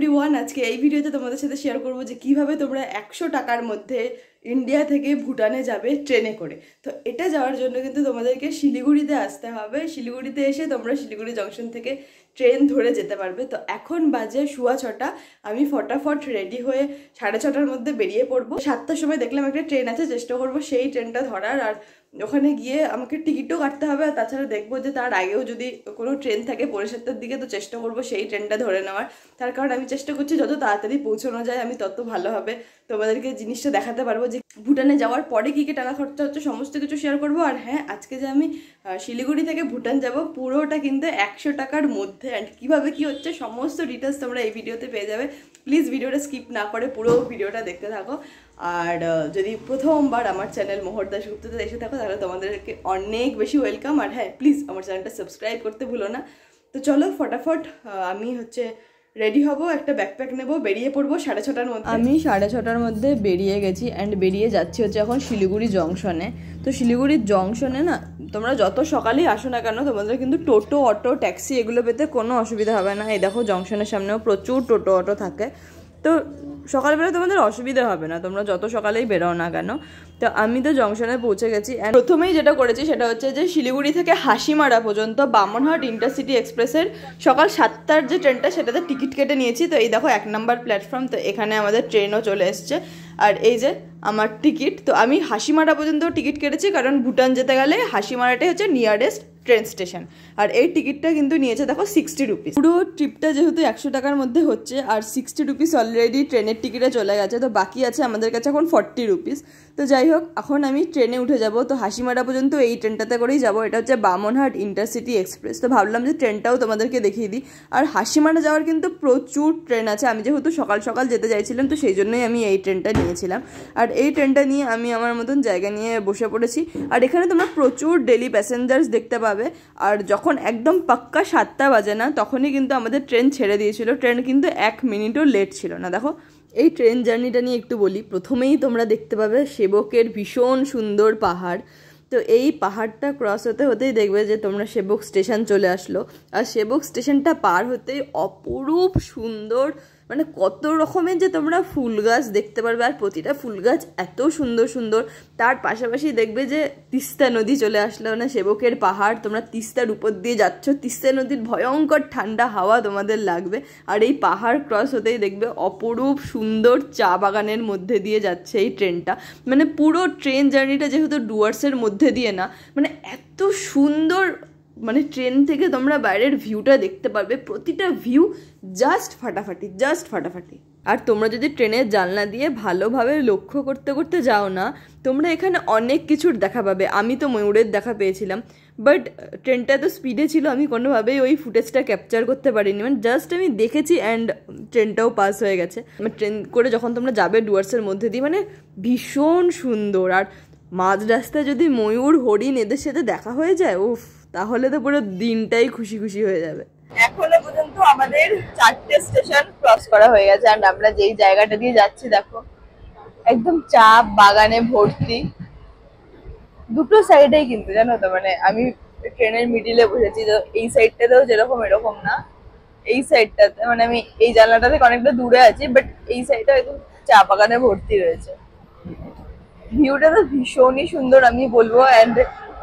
Everyone, আজকে এই ভিডিওতে তোমাদের সাথে শেয়ার করবো যে কিভাবে তোমরা 100 টাকার মধ্যে ইন্ডিয়া থেকে ভুটানে যাবে ট্রেনে করে। তো এটা যাওয়ার জন্য কিন্তু তোমাদেরকে শিলিগুড়িতে আসতে হবে। শিলিগুড়িতে এসে তোমরা শিলিগুড়ি জংশন থেকে ট্রেন ধরে যেতে পারবে। তো এখন বাজে 6:15। আমি ফটাফট রেডি হয়ে 6:30টার মধ্যে বেরিয়ে পড়বো। 7টার সময় দেখলাম একটা ট্রেন আছে, চেষ্টা করবো সেই ট্রেনটা ধরার। আর ওখানে গিয়ে আমাকে টিকিটও কাটতে হবে, আর তাছাড়া দেখবো যে তার আগেও যদি কোনো ট্রেন থাকে 7:30টার দিকে, তো চেষ্টা করবো সেই ট্রেনটা ধরে নেওয়ার। তার কারণ আমি চেষ্টা করছি যত তাড়াতাড়ি পৌঁছানো যায় আমি তত ভালো হবে, তোমাদেরকে জিনিসটা দেখাতে পারবো যে ভুটানে যাওয়ার পরে কী কী টাকা খরচা হচ্ছে সমস্ত কিছু শেয়ার করবো। আর হ্যাঁ, আজকে যে আমি শিলিগুড়ি থেকে ভুটান যাব পুরোটা কিন্তু 100 টাকার মধ্যে, অ্যান্ড কীভাবে কী হচ্ছে সমস্ত ডিটেলস তোমরা এই ভিডিওতে পেয়ে যাবে। প্লিজ ভিডিওটা স্কিপ না করে পুরো ভিডিওটা দেখতে থাকো। আর যদি প্রথমবার আমার চ্যানেল মোহর দাশগুপ্ততে এসে থাকো তাহলে তোমাদেরকে অনেক বেশি ওয়েলকাম। আর হ্যাঁ, প্লিজ আমার চ্যানেলটা সাবস্ক্রাইব করতে ভুলো না। তো চলো ফটাফট আমি রেডি হব, একটা ব্যাকপ্যাক নেব, বেরিয়ে পড়বো 6:30টার মধ্যে। আমি 6:30টার মধ্যে বেরিয়ে গেছি অ্যান্ড বেরিয়ে যাচ্ছি এখন শিলিগুড়ি জংশনে। তো শিলিগুড়ির জংশনে না তোমরা যত সকালেই আসো না কেন তোমাদের কিন্তু টোটো, অটো, ট্যাক্সি এগুলো পেতে কোনো অসুবিধা হবে না। এই দেখো জংশনের সামনেও প্রচুর টোটো, অটো থাকে। তো সকালবেলা তোমাদের অসুবিধা হবে না, তোমরা যত সকালেই বেরো না কেন। তো আমি তো জংশনে পৌঁছে গেছি। প্রথমেই যেটা করেছি সেটা হচ্ছে যে শিলিগুড়ি থেকে হাসিমারা পর্যন্ত বামনহাট ইন্টারসিটি এক্সপ্রেসের সকাল 7টার যে ট্রেনটা সেটাতে টিকিট কেটে নিয়েছি। তো এই দেখো 1 নম্বর প্ল্যাটফর্ম, তো এখানে আমাদের ট্রেনও চলে এসছে। আর এই যে আমার টিকিট, তো আমি হাসিমারা পর্যন্ত টিকিট কেটেছি কারণ ভুটান যেতে গেলে হাসিমারাটাই হচ্ছে নিয়ারেস্ট ট্রেন স্টেশন। আর এই টিকিটটা কিন্তু নিয়েছে দেখো 60 রুপিস। পুরো ট্রিপটা যেহেতু 100 টাকার মধ্যে হচ্ছে আর 60 রুপিস অলরেডি ট্রেনের টিকিটে চলে গেছে, তো বাকি আছে আমাদের কাছে এখন 40 রুপিস। তো যাই হোক, এখন আমি ট্রেনে উঠে যাব। তো হাসিমারা পর্যন্ত এই ট্রেনটাতে করেই যাব। এটা হচ্ছে বামনহাট ইন্টারসিটি এক্সপ্রেস। তো ভাবলাম যে ট্রেনটাও তোমাদেরকে দেখিয়ে দিই। আর হাসিমারা যাওয়ার কিন্তু প্রচুর ট্রেন আছে, আমি যেহেতু সকাল সকাল যেতে চাইছিলাম তো সেই জন্যই আমি এই ট্রেনটা নিয়েছিলাম। আর এই ট্রেনটা নিয়ে আমি আমার মতন জায়গা নিয়ে বসে পড়েছি। আর এখানে তোমরা প্রচুর ডেলি প্যাসেঞ্জার্স দেখতে পাবে। আর যখন একদম পাক্কা 7টা বাজে না তখনই কিন্তু আমাদের ট্রেন ছেড়ে দিয়েছিল। ট্রেন কিন্তু 1 মিনিটও লেট ছিল না। দেখো এই ট্রেন জার্নিটা নিয়ে একটু বলি। প্রথমেই তোমরা দেখতে পাবে সেবকের ভীষণ সুন্দর পাহাড়। তো এই পাহাড়টা ক্রস হতে হতেই দেখবে যে তোমরা সেবক স্টেশন চলে আসলো। আর সেবক স্টেশনটা পার হতেই অপরূপ সুন্দর, মানে কত রকমের যে তোমরা ফুল গাছ দেখতে পারবে। আর প্রতিটা ফুল গাছ এত সুন্দর সুন্দর। তার পাশাপাশি দেখবে যে তিস্তা নদী চলে আসলো, মানে সেবকের পাহাড়। তোমরা তিস্তার উপর দিয়ে যাচ্ছ, তিস্তা নদীর ভয়ঙ্কর ঠান্ডা হাওয়া তোমাদের লাগবে। আর এই পাহাড় ক্রস হতেই দেখবে অপরূপ সুন্দর চা বাগানের মধ্যে দিয়ে যাচ্ছে এই ট্রেনটা। মানে পুরো ট্রেন জার্নিটা যেহেতু ডুয়ার্সের মধ্যে দিয়ে না, মানে এত সুন্দর, মানে ট্রেন থেকে তোমরা বাইরের ভিউটা দেখতে পারবে। প্রতিটা ভিউ জাস্ট ফাটাফাটি, জাস্ট ফাটাফাটি। আর তোমরা যদি ট্রেনের জানলা দিয়ে ভালোভাবে লক্ষ্য করতে করতে যাও না, তোমরা এখানে অনেক কিছুর দেখা পাবে। আমি তো ময়ূরের দেখা পেয়েছিলাম, বাট ট্রেনটা এত স্পিডে ছিল আমি কোনোভাবেই ওই ফুটেজটা ক্যাপচার করতে পারিনি। মানে জাস্ট আমি দেখেছি অ্যান্ড ট্রেনটাও পাস হয়ে গেছে। মানে ট্রেন করে যখন তোমরা যাবে ডুয়ার্সের মধ্যে দিয়ে, মানে ভীষণ সুন্দর। আর মাঝ রাস্তায় যদি ময়ূর, হরিণ এদের সাথে দেখা হয়ে যায়, উফ, তাহলে তো পুরো দিনটাই খুশি খুশি হয়ে যাবে। এখনো পর্যন্ত আমাদের 4টে স্টেশন ক্রস করা হয়ে গেছে। আর আমরা যেই জায়গাটা দিয়ে যাচ্ছি দেখো একদম চা বাগানে ভর্তি। দুটো সাইডেই কিন্তু জানো তো, মানে আমি ট্রেনের মিডিলে বসেছি। তো এই সাইডটাতেও যেরকম এরকম না, এই সাইডটাতে মানে আমি এই জানলাটা থেকে অনেকটা দূরে আছি, বাট এই সাইডটা একদম চা বাগানে ভর্তি রয়েছে। ভিউটা তো ভীষণই সুন্দর আমি বলবো। অ্যান্ড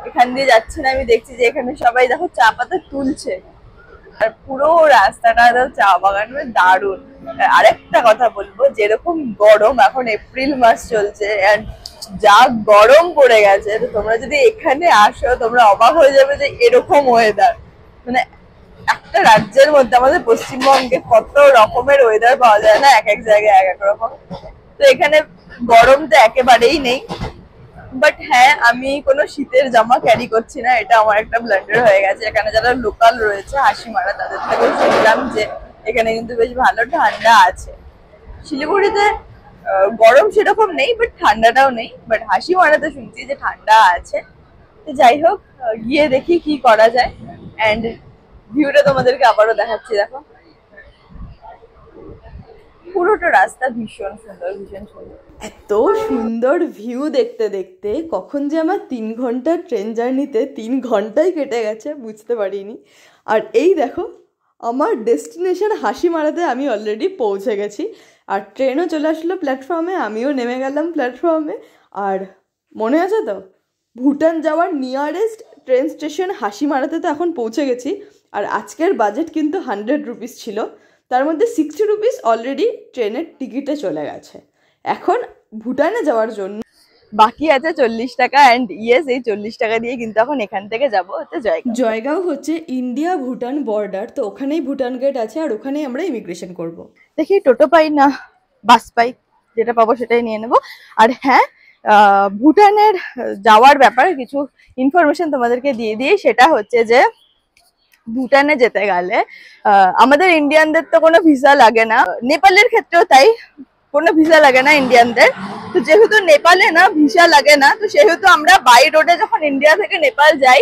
এখান দিয়ে যাচ্ছি না, আমি দেখছি যে এখানে সবাই দেখো চা পাতা তুলছে। আর পুরো রাস্তাটা চা বাগান, মানে দারুণ। আরেকটা কথা বলবো, যেরকম গরম, এখন এপ্রিল মাস চলছে অ্যান্ড যা গরম পড়ে গেছে, তো তোমরা যদি এখানে আসো তোমরা অবাক হয়ে যাবে যে এরকম ওয়েদার। মানে একটা রাজ্যের মধ্যে আমাদের পশ্চিমবঙ্গে কত রকমের ওয়েদার পাওয়া যায় না, এক এক জায়গায় এক এক রকম। তো এখানে গরম তো একেবারেই নেই। বাট হ্যাঁ, আমি কোনো শীতের জামা ক্যারি করছি না, এটা আমার একটা ব্লান্ডার হয়ে গেছে। এখানে যারা লোকাল রয়েছে হাসিমারা তাদের থেকেও শুনলাম যে এখানে কিন্তু বেশ ভালো ঠান্ডা আছে। শিলিগুড়িতে গরম সেরকম নেই, বাট ঠান্ডাটাও নেই। বাট হাসিমারাতে শুনছি যে ঠান্ডা আছে। তো যাই হোক, গিয়ে দেখি কি করা যায়। অ্যান্ড ভিউটা তোমাদেরকে আবারও দেখাচ্ছি। দেখো পুরোটা রাস্তা ভীষণ সুন্দর, ভীষণ সুন্দর। এত সুন্দর ভিউ দেখতে দেখতে কখন যে আমার 3 ঘন্টার ট্রেন জার্নিতে 3 ঘন্টাই কেটে গেছে বুঝতে পারিনি। আর এই দেখো আমার ডেস্টিনেশন হাসিমারাতে আমি অলরেডি পৌঁছে গেছি, আর ট্রেনও চলে আসলো প্ল্যাটফর্মে, আমিও নেমে গেলাম প্ল্যাটফর্মে। আর মনে আছে তো, ভুটান যাওয়ার নিয়ারেস্ট ট্রেন স্টেশন হাসিমারাতে তো এখন পৌঁছে গেছি। আর আজকের বাজেট কিন্তু 100 রুপিস ছিল, তার মধ্যে 60 রুপিস অলরেডি ট্রেনের টিকিটে চলে গেছে। এখন ভুটানে যাওয়ার জন্য বাকি আছে 40 টাকা। অ্যান্ড ইয়েস, এই 40 টাকা দিয়ে কিন্তু এখন এখান থেকে যাবো হচ্ছে জয়গাঁও। জয়গাঁও হচ্ছে ইন্ডিয়া ভুটান বর্ডার, তো ওখানেই ভুটান গেট আছে, আর ওখানেই আমরা ইমিগ্রেশন করব। দেখি টোটো পাই না বাস পাই, যেটা পাবো সেটাই নিয়ে নেব। আর হ্যাঁ, ভুটানের যাওয়ার ব্যাপারে কিছু ইনফরমেশন তোমাদেরকে দিয়ে দিই। সেটা হচ্ছে যে ভুটানে যেতে গেলে আমাদের ইন্ডিয়ানদের তো কোনো ভিসা লাগে না, নেপালের ক্ষেত্রেও তাই, কোনো ভিসা লাগে না ইন্ডিয়ানদের। তো যেহেতু নেপালে না ভিসা লাগে না, তো সেহেতু আমরা বাই রোডে যখন ইন্ডিয়া থেকে নেপাল যাই,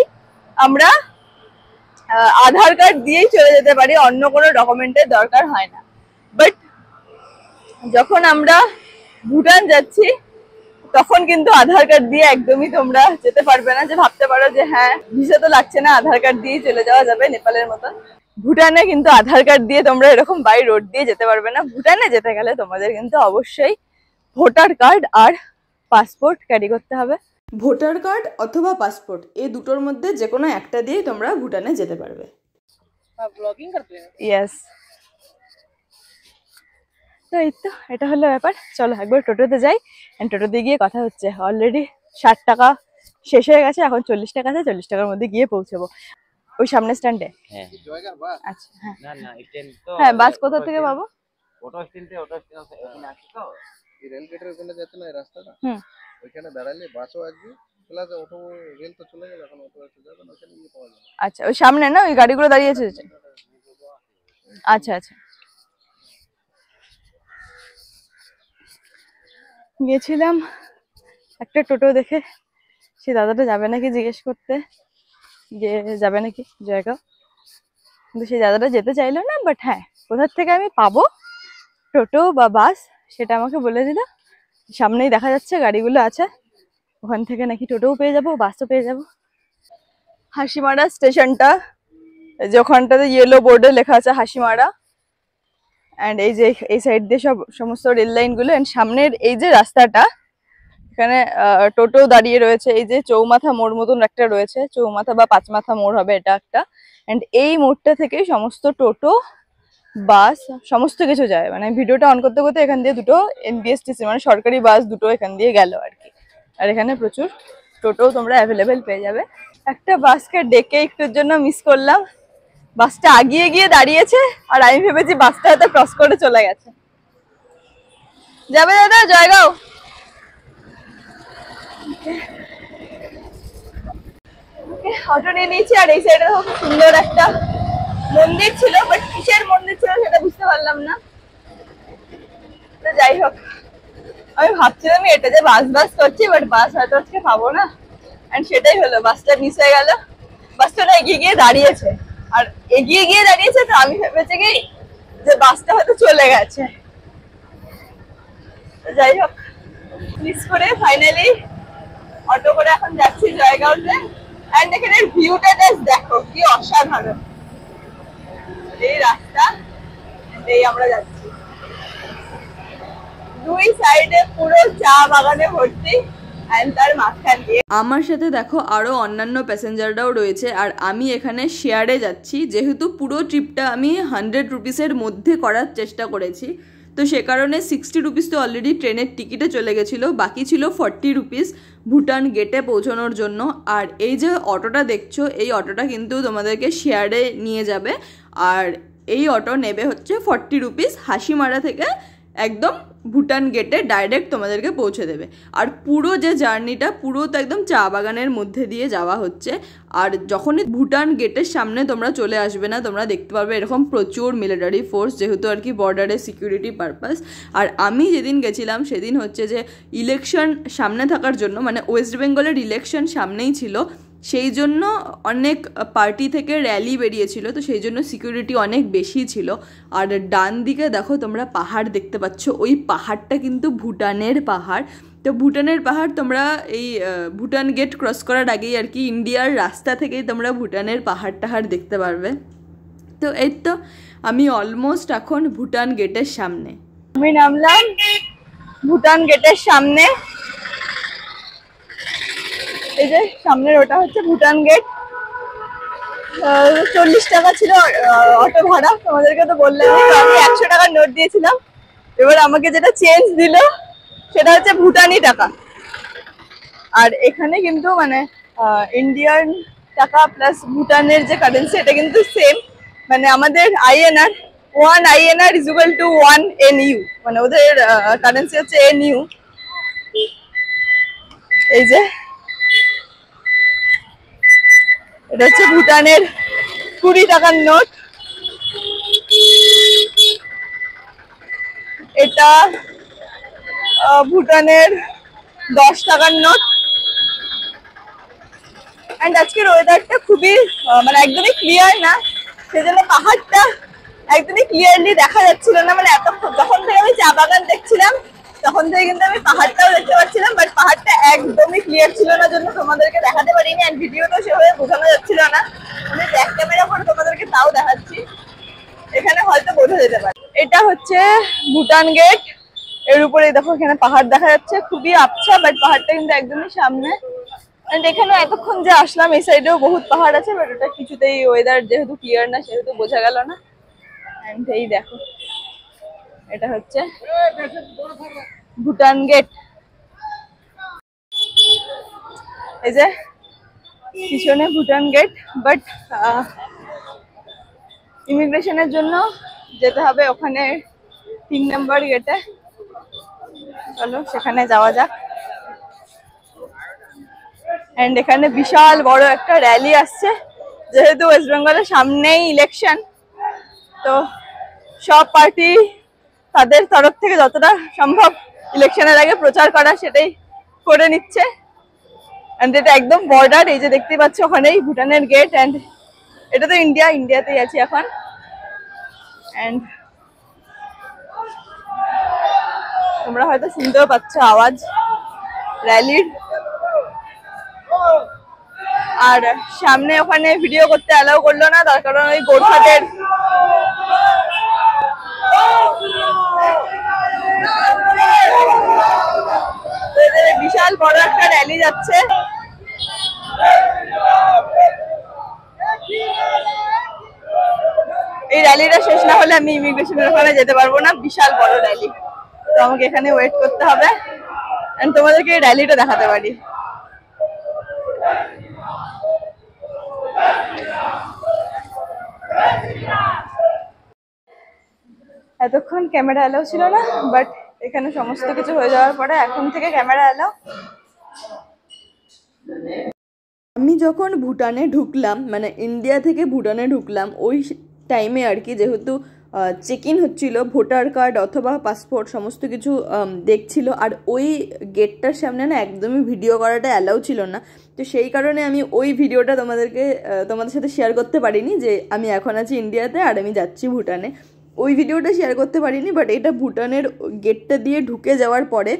আমরা আধার কার্ড দিয়েই চলে যেতে পারি, অন্য কোনো ডকুমেন্টের দরকার হয় না। বাট যখন আমরা ভুটান যাচ্ছি তখন কিন্তু আধার কার্ড দিয়ে একদমই তোমরা যেতে পারবে না। যে ভাবতে পারো যে হ্যাঁ ভিসা তো লাগছে না, আধার কার্ড দিয়ে চলে যাওয়া যাবে নেপালের মতন, ভুটানে কিন্তু আধার কার্ড দিয়ে তোমরা এরকম বাই রোড দিয়ে যেতে পারবে না। ভুটানে যেতে গেলে তোমাদের কিন্তু অবশ্যই ভোটার কার্ড আর পাসপোর্ট ক্যারি করতে হবে। ভোটার কার্ড অথবা পাসপোর্ট, এই দুটোর মধ্যে যে কোনো একটা দিয়েই তোমরা ভুটানে যেতে পারবে। ব্লগিং করতে ইয়েস। তো এই তো, এটা হলো ব্যাপার। চলো একবার টোটোতে যাই, টোটোতে গিয়ে কথা হচ্ছে। অলরেডি 60 টাকা শেষ হয়ে গেছে, এখন 40 টাকা আছে, 40 টাকার মধ্যে গিয়ে পৌঁছবো ওই সামনে স্ট্যান্ডে। আচ্ছা হ্যাঁ, বাস কোথা থেকে পাবো? অটো স্ট্যান্ডে, অটো স্ট্যান্ড আছে তো, এই রেল গেটের ওখানে যাচ্ছে না এই রাস্তাটা, ওইখানে দাঁড়ালে বাসও আসবে, প্লাস অটো রেল তো চলে গেল, এখন অটো আসতে যাবে না, ওখানে গিয়ে পাওয়া যাবে। আচ্ছা, ওই সামনে না ওই গাড়িগুলো দাঁড়িয়ে আছে? আচ্ছা আচ্ছা, গেছিলাম একটা টোটো দেখে, সে দাদাটা যাবে নাকি জিজ্ঞেস করতে, যে যাবে নাকি জয়গাঁও, কিন্তু সেই দাদাটা যেতে চাইলো না। বাট হ্যাঁ, কোথার থেকে আমি পাবো টোটো বা বাস সেটা আমাকে বলে দিল। সামনেই দেখা যাচ্ছে গাড়িগুলো আছে, ওখান থেকে নাকি টোটোও পেয়ে যাবো, বাসও পেয়ে যাবো। হাসিমারা স্টেশনটা, যে ওখানটাতে ইয়েলো বোর্ডে লেখা আছে হাসিমারা, অ্যান্ড এই যে এই সাইড দিয়ে সমস্ত রেল লাইনগুলো, অ্যান্ড সামনের এই যে রাস্তাটা, এখানে টোটো দাঁড়িয়ে রয়েছে। এই যে চৌমাথা মোড় মতন একটা রয়েছে, চৌমাথা বা পাঁচমাথা মোড় হবে এটা একটা, অ্যান্ড এই মোড়টা থেকে সমস্ত টোটো বাস সমস্ত কিছু যায়। মানে ভিডিওটা অন করতে করতে এখান দিয়ে দুটো এনবিএসটিসি মানে সরকারি বাস দুটো এখান দিয়ে গেল আর কি। আর এখানে প্রচুর টোটো তোমরা অ্যাভেলেবেল পেয়ে যাবে। একটা বাসকে ডেকে একটুর জন্য মিস করলাম, বাসটা আগিয়ে গিয়ে দাঁড়িয়েছে, আর আমি ভেবেছি বাসটা হয়তো ক্রস করে চলে গেছে। যাবে দাদা জয়গাঁও? অটো নিয়ে নিয়েছি, আর এই সাইডে খুব সুন্দর একটা মন্দির ছিল, বাট কিসের মন্দির ছিল সেটা বুঝতে পারলাম না। তো যাই হোক, আমি ভাবছিলাম এটা যে বাস করছি, বাট বাস হয়তো আজকে পাবো না, এন্ড সেটাই হলো, বাসটা মিস হয়ে গেল। বাসটা না এগিয়ে গিয়ে দাঁড়িয়েছে, আর এগিয়ে গিয়ে দাঁড়িয়েছে, তো আমি ভেবেছি কি যে বাসটা হয়তো চলে গেছে। তো যাই হোক, মিস করে ফাইনালি অটো করে এখন যাচ্ছি জয়গাঁওতে। এন্ড এখানে ভিউটা জাস্ট দেখো কি অসাধারণ, এই রাস্তা, এই আমরা যাচ্ছি, দুই সাইডে পুরো চা বাগানে ভর্তি, তার মাঝখান দিয়ে আমার সাথে দেখো আরো অন্যান্য প্যাসেঞ্জাররাও রয়েছে। আর আমি এখানে শেয়ারে যাচ্ছি, যেহেতু পুরো ট্রিপটা আমি 100 রুপিসের মধ্যে করার চেষ্টা করেছি, তো সে কারণে 60 রুপিস তো অলরেডি ট্রেনের টিকিটে চলে গেছিলো, বাকি ছিল 40 রুপিস ভুটান গেটে পৌঁছানোর জন্য। আর এই যে অটোটা দেখছো, এই অটোটা কিন্তু তোমাদেরকে শেয়ারে নিয়ে যাবে, আর এই অটো নেবে হচ্ছে 40 রুপিস হাসিমারা থেকে একদম ভুটান গেটে ডাইরেক্ট তোমাদেরকে পৌঁছে দেবে। আর পুরো যে জার্নিটা পুরো তো একদম চা বাগানের মধ্যে দিয়ে যাওয়া হচ্ছে। আর যখনই ভুটান গেটের সামনে তোমরা চলে আসবে না, তোমরা দেখতে পারবে এরকম প্রচুর মিলিটারি ফোর্স, যেহেতু আর কি বর্ডারে সিকিউরিটি পারপাস। আর আমি যেদিন গেছিলাম সেদিন হচ্ছে যে ইলেকশন সামনে থাকার জন্য, মানে ওয়েস্ট বেঙ্গলের ইলেকশন সামনেই ছিল, সেই জন্য অনেক পার্টি থেকে র্যালি বেরিয়েছিল, তো সেই জন্য সিকিউরিটি অনেক বেশি ছিল। আর ডান দিকে দেখো তোমরা পাহাড় দেখতে পাচ্ছ, ওই পাহাড়টা কিন্তু ভুটানের পাহাড়। তো ভুটানের পাহাড় তোমরা এই ভুটান গেট ক্রস করার আগেই আর কি ইন্ডিয়ার রাস্তা থেকেই তোমরা ভুটানের পাহাড় টাহাড় দেখতে পারবে। তো তো এই তো আমি অলমোস্ট এখন ভুটান গেটের সামনে। আমি নামলাম ভুটান গেটের সামনে। এই যে সামনের ওটা হচ্ছে ভুটান গেট। 40 টাকা ছিল অটো ভাড়া, তোমাদেরকে তো বললাম। আমি 100 টাকার নোট দিয়েছিলাম, এবার আমাকে যেটা চেঞ্জ দিল সেটা হচ্ছে ভুটানি টাকা। আর এখানে কিন্তু মানে ইন্ডিয়ান টাকা প্লাস ভুটানের যে কারেন্সি এটা কিন্তু সেম, মানে আমাদের INR 1 INR is equal to 1 NU, মানে ওদের কারেন্সি হচ্ছে NU। এই যে এটা হচ্ছে ভুটানের 20 টাকার নোট, এটা ভুটানের 10 টাকার নোট। এন্ড আজকের ওয়েদারটা খুবই মানে একদমই ক্লিয়ার না, সেজন্য পাহাড়টা একদমই ক্লিয়ারলি দেখা যাচ্ছিল না। মানে এতক্ষণ যখন থেকে আমি চা বাগান দেখছিলাম তখন থেকে কিন্তু আমি পাহাড়টাও দেখতে পাচ্ছিলাম, বাট পাহাড়টা একদমই ক্লিয়ার ছিল না, জন্য তোমাদেরকে দেখাতে পারিনি। এন্ড ভিডিওটাও সেভাবে বোঝানো যাচ্ছিল না, আমি ব্যাক ক্যামেরা করে তোমাদেরকে তাও দেখাচ্ছি, এখানে হয়তো বোঝা যেতে পারে। এটা হচ্ছে ভুটান গেট, এর উপরে দেখো এখানে পাহাড় দেখা যাচ্ছে, খুবই আবছা, বাট পাহাড়টা কিন্তু একদমই সামনে। এন্ড এখানে এতক্ষণ যে আসলাম এই সাইডেও বহুত পাহাড় আছে, বাট ওটা কিছুতেই ওয়েদার যেহেতু ক্লিয়ার না সেহেতু বোঝা গেল না। এন্ড এই দেখো এটা হচ্ছে ভুটান গেট। এই যে পিছনে ভুটান গেট, বাট ইমিগ্রেশনের জন্য যেতে হবে ওখানে 3 নম্বর গেটে। চলো সেখানে যাওয়া যাক। এন্ড এখানে বিশাল বড় একটা র্যালি আসছে, যেহেতু ওয়েস্ট বেঙ্গলের সামনেই ইলেকশন, তো সব পার্টি তাদের তরফ থেকে যতটা সম্ভব ইলেকশনের আগে প্রচার করা সেটাই করে নিচ্ছে। এন্ড এটা একদম বর্ডার, এই যে দেখতে পাচ্ছ ওখানেই ভুটানের গেট। এন্ড এটা তো ইন্ডিয়াতেই আছি এখন। এন্ড তোমরা হয়তো শুনতেও পাচ্ছ আওয়াজ র্যালির। আর সামনে ওখানে ভিডিও করতে অ্যালাউ করলো না, তার কারণ ওই গোরখাদের বিশাল বড় একটা র্যালি যাচ্ছে। এই র্যালিটা শেষ না হলে আমি ইমিগ্রেশনের ওখানে যেতে পারবো না, বিশাল বড় র্যালি, তো আমাকে এখানে ওয়েট করতে হবে। এন্ড তোমাদেরকে এই র্যালিটা দেখাতে পারি। এতক্ষণ ক্যামেরা অ্যালাউ ছিল না, বাট এখানে সমস্ত কিছু হয়ে যাওয়ার পরে এখন থেকে ক্যামেরা অ্যালাউ। আমি যখন ভুটানে ঢুকলাম, মানে ইন্ডিয়া থেকে ভুটানে ঢুকলাম, ওই টাইমে আর কি, যেহেতু চেক ইন হচ্ছিল, ভোটার কার্ড অথবা পাসপোর্ট সমস্ত কিছু দেখছিল, আর ওই গেটটার সামনে না একদমই ভিডিও করাটা অ্যালাউ ছিল না। তো সেই কারণে আমি ওই ভিডিওটা তোমাদের সাথে শেয়ার করতে পারিনি, যে আমি এখন আছি ইন্ডিয়াতে আর আমি যাচ্ছি ভুটানে, ওই ভিডিওটা শেয়ার করতে পারিনি। বাট এটা ভুটানের গেটটা দিয়ে ঢুকে যাওয়ার পরে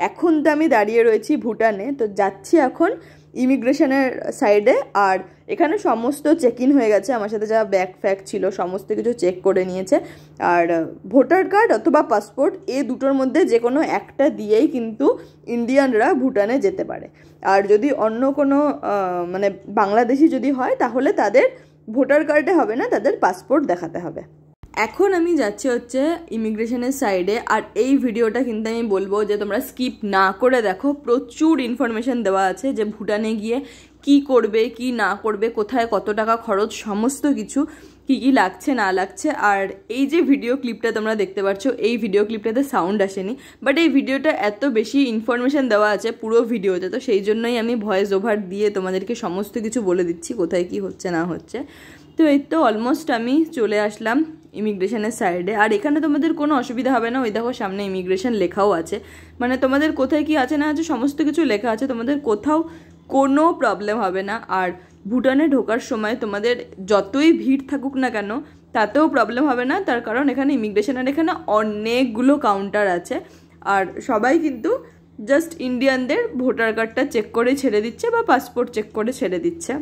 এখন তো আমি দাঁড়িয়ে রয়েছি ভুটানে, তো যাচ্ছি এখন ইমিগ্রেশনের সাইডে। আর এখানে সমস্ত চেক ইন হয়ে গেছে, আমার সাথে যা ব্যাগ ফ্যাগ ছিল সমস্ত কিছু চেক করে নিয়েছে। আর ভোটার কার্ড অথবা পাসপোর্ট এই দুটোর মধ্যে যে কোনো একটা দিয়েই কিন্তু ইন্ডিয়ানরা ভুটানে যেতে পারে। আর যদি অন্য কোনো মানে বাংলাদেশি যদি হয় তাহলে তাদের ভোটার কার্ডে হবে না, তাদের পাসপোর্ট দেখাতে হবে। এখন আমি যাচ্ছি হচ্ছে ইমিগ্রেশনের সাইডে, আর এই ভিডিওটা কিন্তু আমি বলবো যে তোমরা স্কিপ না করে দেখো, প্রচুর ইনফরমেশন দেওয়া আছে যে ভুটানে গিয়ে কি করবে কি না করবে, কোথায় কত টাকা খরচ, সমস্ত কিছু কি কি লাগছে না লাগছে। আর এই যে ভিডিও ক্লিপটা তোমরা দেখতে পাচ্ছ, এই ভিডিও ক্লিপটাতে সাউন্ড আসেনি, বাট এই ভিডিওটা এত বেশি ইনফরমেশন দেওয়া আছে পুরো ভিডিওতে, তো সেই জন্যই আমি ভয়েস ওভার দিয়ে তোমাদেরকে সমস্ত কিছু বলে দিচ্ছি কোথায় কি হচ্ছে না হচ্ছে। তো এই তো অলমোস্ট আমি চলে আসলাম ইমিগ্রেশনের সাইডে। আর এখানে তোমাদের কোনো অসুবিধা হবে না, ওই দেখো সামনে ইমিগ্রেশন লেখাও আছে, মানে তোমাদের কোথায় কি আছে না আছে সমস্ত কিছু লেখা আছে, তোমাদের কোথাও কোনো প্রবলেম হবে না। আর ভুটানে ঢোকার সময় তোমাদের যতই ভিড় থাকুক না কেন তাতেও প্রবলেম হবে না, তার কারণ এখানে ইমিগ্রেশনের এখানে অনেকগুলো কাউন্টার আছে, আর সবাই কিন্তু জাস্ট ইন্ডিয়ানদের ভোটার কার্ডটা চেক করে ছেড়ে দিচ্ছে বা পাসপোর্ট চেক করে ছেড়ে দিচ্ছে।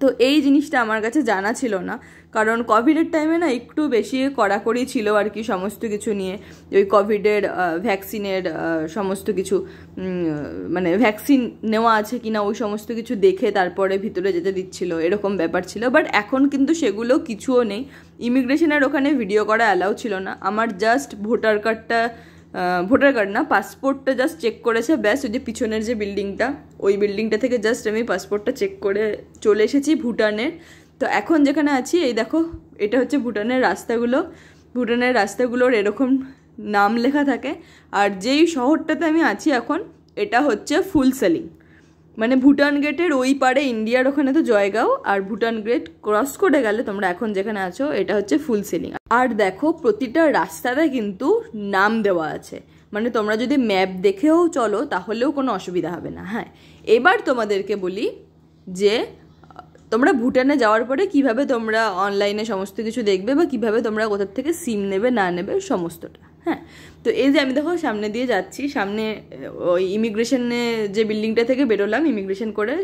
তো এই জিনিসটা আমার কাছে জানা ছিল না, কারণ কোভিডের টাইমে না একটু বেশি কড়াকড়ি ছিল আর কি সমস্ত কিছু নিয়ে। ওই কোভিডের ভ্যাকসিনের সমস্ত কিছু মানে ভ্যাকসিন নেওয়া আছে কিনা ওই সমস্ত কিছু দেখে তারপরে ভিতরে যেতে দিচ্ছিল, এরকম ব্যাপার ছিল। বাট এখন কিন্তু সেগুলো কিছুও নেই। ইমিগ্রেশনের ওখানে ভিডিও করা অ্যালাউ ছিল না। আমার জাস্ট ভোটার কার্ড না, পাসপোর্টটা জাস্ট চেক করেছে ব্যাস। ওই যে পিছনের যে বিল্ডিংটা, ওই বিল্ডিংটা থেকে জাস্ট আমি পাসপোর্টটা চেক করে চলে এসেছি ভুটানের। তো এখন যেখানে আছি এই দেখো, এটা হচ্ছে ভুটানের রাস্তাগুলো। ভুটানের রাস্তাগুলোর এরকম নাম লেখা থাকে। আর যেই শহরটাতে আমি আছি এখন, এটা হচ্ছে ফুলসেলিং, মানে ভুটান গেটের ওই পারে ইন্ডিয়ার ওখানে তো জয়গাঁও, আর ভুটান গেট ক্রস করে গেলে তোমরা এখন যেখানে আছো এটা হচ্ছে ফুলসেলিং। আর দেখো প্রতিটা রাস্তাতে কিন্তু নাম দেওয়া আছে, মানে তোমরা যদি ম্যাপ দেখেও চলো তাহলেও কোনো অসুবিধা হবে না। হ্যাঁ, এবার তোমাদেরকে বলি যে তোমরা ভুটানে যাওয়ার পরে কিভাবে তোমরা অনলাইনে সমস্ত কিছু দেখবে বা কিভাবে তোমরা কোথার থেকে সিম নেবে না নেবে সমস্তটা। হ্যাঁ, তো এই যে আমি দেখো সামনে দিয়ে যাচ্ছি, সামনে ওই ইমিগ্রেশনে যে বিল্ডিংটা থেকে বেরোলাম, ইমিগ্রেশন করে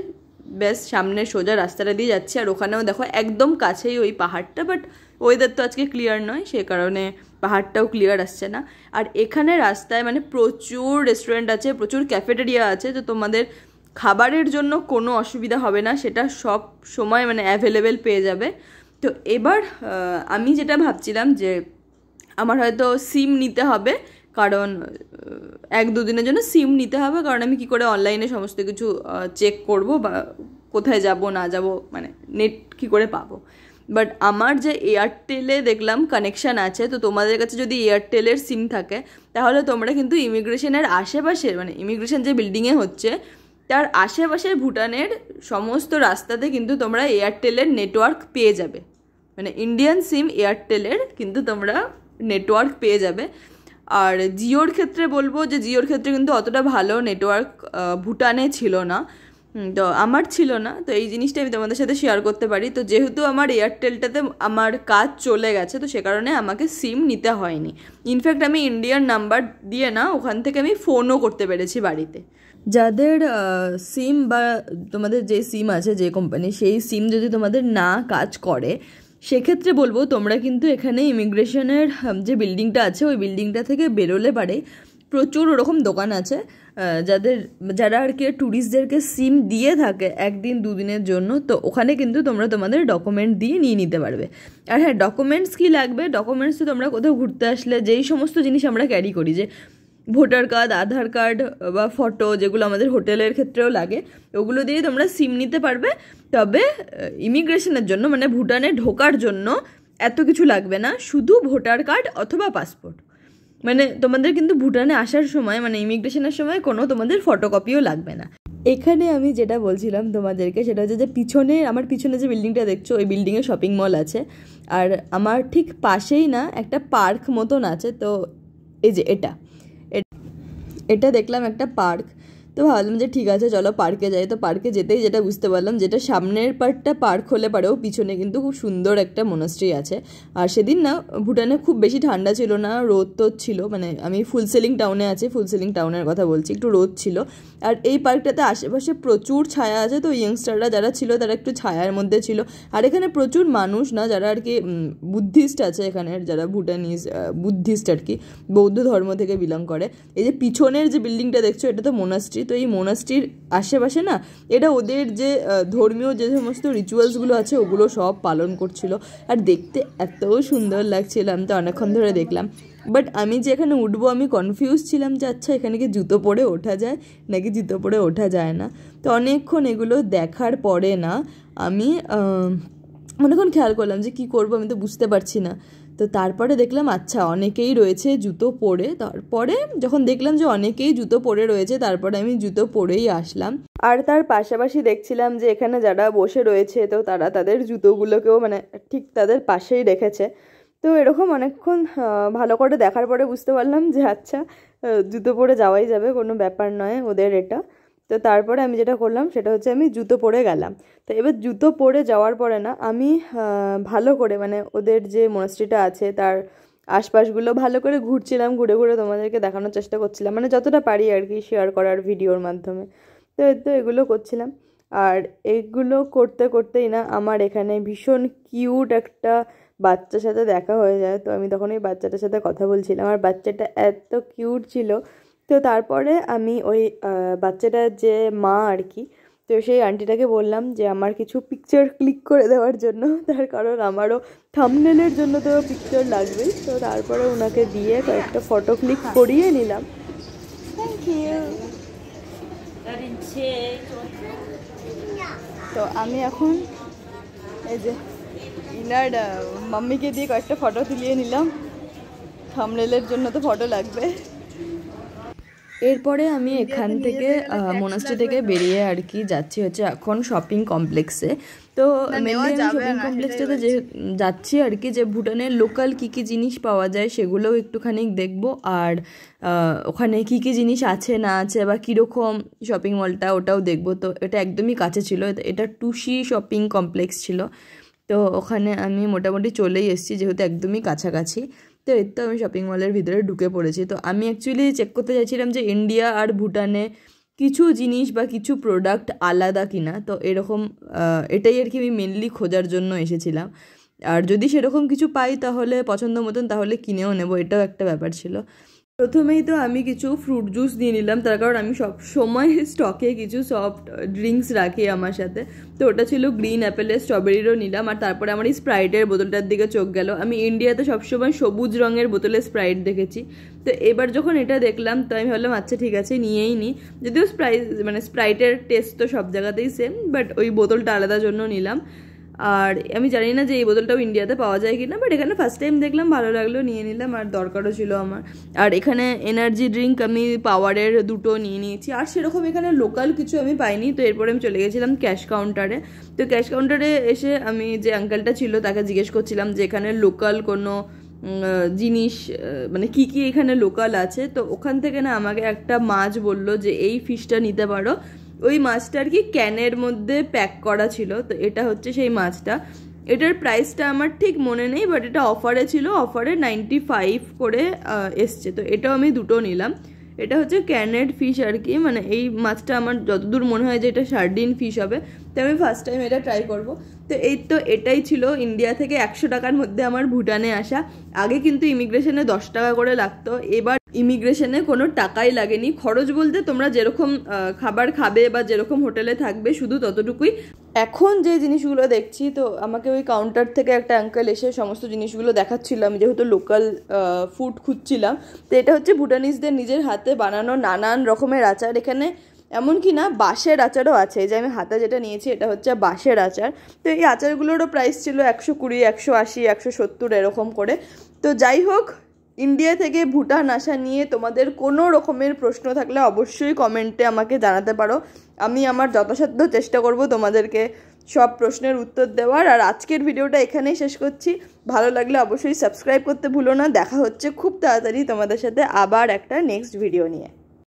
ব্যাস সামনে সোজা রাস্তাটা দিয়ে যাচ্ছি। আর ওখানেও দেখো একদম কাছেই ওই পাহাড়টা, বাট ওয়েদার তো আজকে ক্লিয়ার নয়, সে কারণে পাহাড়টাও ক্লিয়ার আসছে না। আর এখানে রাস্তায় মানে প্রচুর রেস্টুরেন্ট আছে, প্রচুর ক্যাফেটেরিয়া আছে, তো তোমাদের খাবারের জন্য কোনো অসুবিধা হবে না, সেটা সব সময় মানে অ্যাভেলেবেল পেয়ে যাবে। তো এবার আমি যেটা ভাবছিলাম যে আমার হয়তো সিম নিতে হবে, কারণ 1-2 দিনের জন্য সিম নিতে হবে, কারণ আমি কি করে অনলাইনে সমস্ত কিছু চেক করব বা কোথায় যাব না যাব, মানে নেট কি করে পাবো। বাট আমার যে এয়ারটেলে দেখলাম কানেকশান আছে, তো তোমাদের কাছে যদি এয়ারটেলের সিম থাকে তাহলে তোমরা কিন্তু ইমিগ্রেশনের আশেপাশের, মানে ইমিগ্রেশন যে বিল্ডিংয়ে হচ্ছে তার আশেপাশের ভুটানের সমস্ত রাস্তাতে কিন্তু তোমরা এয়ারটেলের নেটওয়ার্ক পেয়ে যাবে, মানে ইন্ডিয়ান সিম এয়ারটেলের কিন্তু তোমরা নেটওয়ার্ক পেয়ে যাবে। আর জিওর ক্ষেত্রে বলবো যে জিওর ক্ষেত্রে কিন্তু অতটা ভালো নেটওয়ার্ক ভুটানে ছিল না, তো আমার ছিল না। তো এই জিনিসটা আমি তোমাদের সাথে শেয়ার করতে পারি। তো যেহেতু আমার এয়ারটেলটাতে আমার কাজ চলে গেছে, তো সে কারণে আমাকে সিম নিতে হয়নি। ইনফ্যাক্ট আমি ইন্ডিয়ান নাম্বার দিয়ে না ওখান থেকে আমি ফোনও করতে পেরেছি বাড়িতে। যাদের সিম বা তোমাদের যে সিম আছে যে কোম্পানি, সেই সিম যদি তোমাদের না কাজ করে সেক্ষেত্রে বলবো তোমরা কিন্তু এখানে ইমিগ্রেশনের যে বিল্ডিংটা আছে ওই বিল্ডিংটা থেকে বেরোলে পারে প্রচুর ওরকম দোকান আছে যারা আর কি ট্যুরিস্টদেরকে সিম দিয়ে থাকে 1-2 দিনের জন্য। তো ওখানে কিন্তু তোমরা তোমাদের ডকুমেন্ট দিয়ে নিয়ে নিতে পারবে। আর হ্যাঁ, ডকুমেন্টস কী লাগবে, ডকুমেন্টস তো তোমরা কোথাও ঘুরতে আসলে যেই সমস্ত জিনিস আমরা ক্যারি করি, যে ভোটার কার্ড, আধার কার্ড বা ফটো, যেগুলো আমাদের হোটেলের ক্ষেত্রেও লাগে, ওগুলো দিয়ে তোমরা সিম নিতে পারবে। তবে ইমিগ্রেশনের জন্য মানে ভুটানে ঢোকার জন্য এত কিছু লাগবে না, শুধু ভোটার কার্ড অথবা পাসপোর্ট। মানে তোমাদের কিন্তু ভুটানে আসার সময় মানে ইমিগ্রেশনের সময় কোনো তোমাদের ফটোকপিও লাগবে না। এখানে আমি যেটা বলছিলাম তোমাদেরকে সেটা হচ্ছে যে আমার পিছনে যে বিল্ডিংটা দেখছো ওই বিল্ডিংয়ে শপিং মল আছে, আর আমার ঠিক পাশেই না একটা পার্ক মতন আছে। তো এই যে এটা দেখলাম একটা পার্ক, তো ভাবলাম যে ঠিক আছে চলো পার্কে যাই। তো পার্কে যেতেই যেটা বুঝতে পারলাম, যেটা সামনের পার্টটা পার্ক হলে পারেও পিছনে কিন্তু খুব সুন্দর একটা মনাস্ট্রি আছে। আর সেদিন না ভুটানে খুব বেশি ঠান্ডা ছিল না, রোদ তো ছিল, মানে আমি ফুলসেলিং টাউনে আছি, ফুলসেলিং টাউনের কথা বলছি, একটু রোদ ছিল। আর এই পার্কটাতে আশেপাশে প্রচুর ছায়া আছে, তো ইয়ংস্টাররা যারা ছিল তারা একটু ছায়ার মধ্যে ছিল। আর এখানে প্রচুর মানুষ না যারা আর কি বুদ্ধিস্ট আছে, এখানের যারা ভুটানিজ বুদ্ধিস্ট আর কি বৌদ্ধ ধর্ম থেকে বিলং করে। এই যে পিছনের যে বিল্ডিংটা দেখছো এটা তো মোনাস্ট্রি, তো এই মোনাস্ট্রির আশেপাশে না এটা ওদের যে ধর্মীয় যে সমস্ত রিচুয়ালসগুলো আছে ওগুলো সব পালন করছিল। আর দেখতে এত সুন্দর লাগছিল, আমি তো অনেকক্ষণ ধরে দেখলাম। বাট আমি যে এখানে উঠবো আমি কনফিউজ ছিলাম যে আচ্ছা এখানে কি জুতো পরে ওঠা যায় নাকি জুতো পরে ওঠা যায় না। তো অনেকক্ষণ এগুলো দেখার পরে না আমি অনেকক্ষণ খেয়াল করলাম যে কি করব, আমি তো বুঝতে পারছি না। তো তারপরে দেখলাম আচ্ছা অনেকেই রয়েছে জুতো পরে। তারপরে যখন দেখলাম যে অনেকেই জুতো পরে রয়েছে, তারপরে আমি জুতো পরেই আসলাম। আর তার পাশাপাশি দেখছিলাম যে এখানে যারা বসে রয়েছে তো তারা তাদের জুতোগুলোকেও মানে ঠিক তাদের পাশেই রেখেছে। তো এরকম অনেকক্ষণ ভালো করে দেখার পরে বুঝতে পারলাম যে আচ্ছা জুতো পরে যাওয়াই যাবে, কোনো ব্যাপার নয় ওদের এটা। তো তারপরে আমি যেটা করলাম সেটা হচ্ছে আমি জুতো পরে গেলাম। তো এবার জুতো পরে যাওয়ার পরে না আমি ভালো করে মানে ওদের যে মনাস্ট্রিটা আছে তার আশপাশগুলো ভালো করে ঘুরছিলাম, ঘুরে ঘুরে তোমাদেরকে দেখানোর চেষ্টা করছিলাম, মানে যতটা পারি আর কি শেয়ার করার ভিডিওর মাধ্যমে। তো এগুলো করছিলাম। আর এগুলো করতে করতেই না আমার এখানে ভীষণ কিউট একটা বাচ্চার সাথে দেখা হয়ে যায়। তো আমি তখন ওই বাচ্চাটার সাথে কথা বলছিলাম, আর বাচ্চাটা এত কিউট ছিল। তো তারপরে আমি ওই বাচ্চাটার যে মা আর কি, তো সেই আন্টিটাকে বললাম যে আমার কিছু পিকচার ক্লিক করে দেওয়ার জন্য, তার কারণ আমারও থাম্বনেলের জন্য তো পিকচার লাগবেই। তো তারপরে ওনাকে দিয়ে কয়েকটা ফটো ক্লিক করিয়ে নিলাম। Thank you. তো আমি এখন এই যে ইনার মাম্মিকে দিয়ে কয়েকটা ফটো তুলিয়ে নিলাম, থাম্বনেলের জন্য তো ফটো লাগবে। এরপরে আমি এখান থেকে মোনাস্ট্রি থেকে বেরিয়ে আর কি যাচ্ছি হচ্ছে এখন শপিং কমপ্লেক্সে। তো মেনলি আমি শপিং কমপ্লেক্সটাতে যে যাচ্ছি আর কি, যে ভুটানের লোকাল কী কী জিনিস পাওয়া যায় সেগুলোও একটুখানি দেখবো, আর ওখানে কী কী জিনিস আছে না আছে বা কীরকম শপিং মলটা ওটাও দেখবো। তো এটা একদমই কাছে ছিল, এটা টুসি শপিং কমপ্লেক্স ছিল। তো ওখানে আমি মোটামুটি চলেই এসেছি যেহেতু একদমই কাছাকাছি। তো এর তো আমি শপিং মলের ভিতরে ঢুকে পড়েছি। তো আমি অ্যাকচুয়ালি চেক করতে চাইছিলাম যে ইন্ডিয়া আর ভুটানে কিছু জিনিস বা কিছু প্রোডাক্ট আলাদা কিনা। তো এরকম এটাই আর কি আমি মেনলি খোঁজার জন্য এসেছিলাম। আর যদি সেরকম কিছু পাই তাহলে পছন্দ মতন তাহলে কিনেও নেব, এটাও একটা ব্যাপার ছিল। প্রথমেই তো আমি কিছু ফ্রুট জুস নিয়ে নিলাম, তার কারণ আমি সব সময় স্টকে কিছু সফট ড্রিঙ্কস রাখি আমার সাথে। তো ওটা ছিল গ্রিন অ্যাপেলের, স্ট্রবেরিরও নিলাম। আর তারপরে আমার এই স্প্রাইটের বোতলটার দিকে চোখ গেল। আমি ইন্ডিয়াতে সবসময় সবুজ রঙের বোতলে স্প্রাইট দেখেছি, তো এবার যখন এটা দেখলাম তো আমি ভাবলাম আচ্ছা ঠিক আছে নিয়েই নিই। যদিও স্প্রাইটের টেস্ট তো সব জায়গাতেই সেম, বাট ওই বোতলটা আলাদা জন্য নিলাম। আর আমি জানি না যে এই বোতলটাও ইন্ডিয়াতে পাওয়া যায় কি না, বাট এখানে ফার্স্ট টাইম দেখলাম, ভালো লাগলো, নিয়ে নিলাম। আর দরকারও ছিল আমার। আর এখানে এনার্জি ড্রিঙ্ক আমি পাওয়ারের দুটো নিয়ে নিয়েছি। আর সেরকম এখানে লোকাল কিছু আমি পাইনি। তো এরপরে আমি চলে গেছিলাম ক্যাশ কাউন্টারে। তো ক্যাশ কাউন্টারে এসে আমি যে আঙ্কেলটা ছিল তাকে জিজ্ঞেস করছিলাম যে এখানে লোকাল কোনো জিনিস মানে কি কি এখানে লোকাল আছে। তো ওখান থেকে না আমাকে একটা মাছ বললো যে এই ফিশটা নিতে পারো। ওই মাছটা আর কি ক্যানের মধ্যে প্যাক করা ছিল। তো এটা হচ্ছে সেই মাছটা। এটার প্রাইসটা আমার ঠিক মনে নেই, বাট এটা অফারে ছিল, অফারে 95 করে এসছে। তো এটাও আমি দুটো নিলাম। এটা হচ্ছে ক্যানেড ফিশ আর কি, মানে এই মাছটা আমার যতদূর মনে হয় যে এটা সার্ডিন ফিশ হবে। তো আমি ফার্স্ট টাইম এটা ট্রাই করব। তো এটাই ছিল ইন্ডিয়া থেকে 100 টাকার মধ্যে আমার ভুটানে আসা। আগে কিন্তু ইমিগ্রেশনে 10 টাকা করে লাগতো, এবার ইমিগ্রেশনে কোনো টাকাই লাগেনি। খরচ বলতে তোমরা যেরকম খাবার খাবে বা যেরকম হোটেলে থাকবে শুধু ততটুকুই। এখন যে জিনিসগুলো দেখছি, তো আমাকে ওই কাউন্টার থেকে একটা আঙ্কেল এসে সমস্ত জিনিসগুলো দেখাচ্ছিল, আমি যেহেতু লোকাল ফুড খুঁজছিলাম। তো এটা হচ্ছে ভুটানিজদের নিজের হাতে বানানো নানান রকমের আচার। এখানে এমনকি না বাঁশের আচারও আছে, যে আমি হাতে যেটা নিয়েছি এটা হচ্ছে বাঁশের আচার। তো এই আচারগুলোরও প্রাইস ছিল 120, 180, 170 এরকম করে। তো যাই হোক, ইন্ডিয়া থেকে ভুটান আসা নিয়ে তোমাদের কোনো রকমের প্রশ্ন থাকলে অবশ্যই কমেন্টে আমাকে জানাতে পারো। আমি আমার যথাসাধ্য চেষ্টা করব তোমাদেরকে সব প্রশ্নের উত্তর দেওয়ার। আর আজকের ভিডিওটা এখানেই শেষ করছি। ভালো লাগলে অবশ্যই সাবস্ক্রাইব করতে ভুলো না। দেখা হচ্ছে খুব তাড়াতাড়ি তোমাদের সাথে আবার একটা নেক্সট ভিডিও নিয়ে।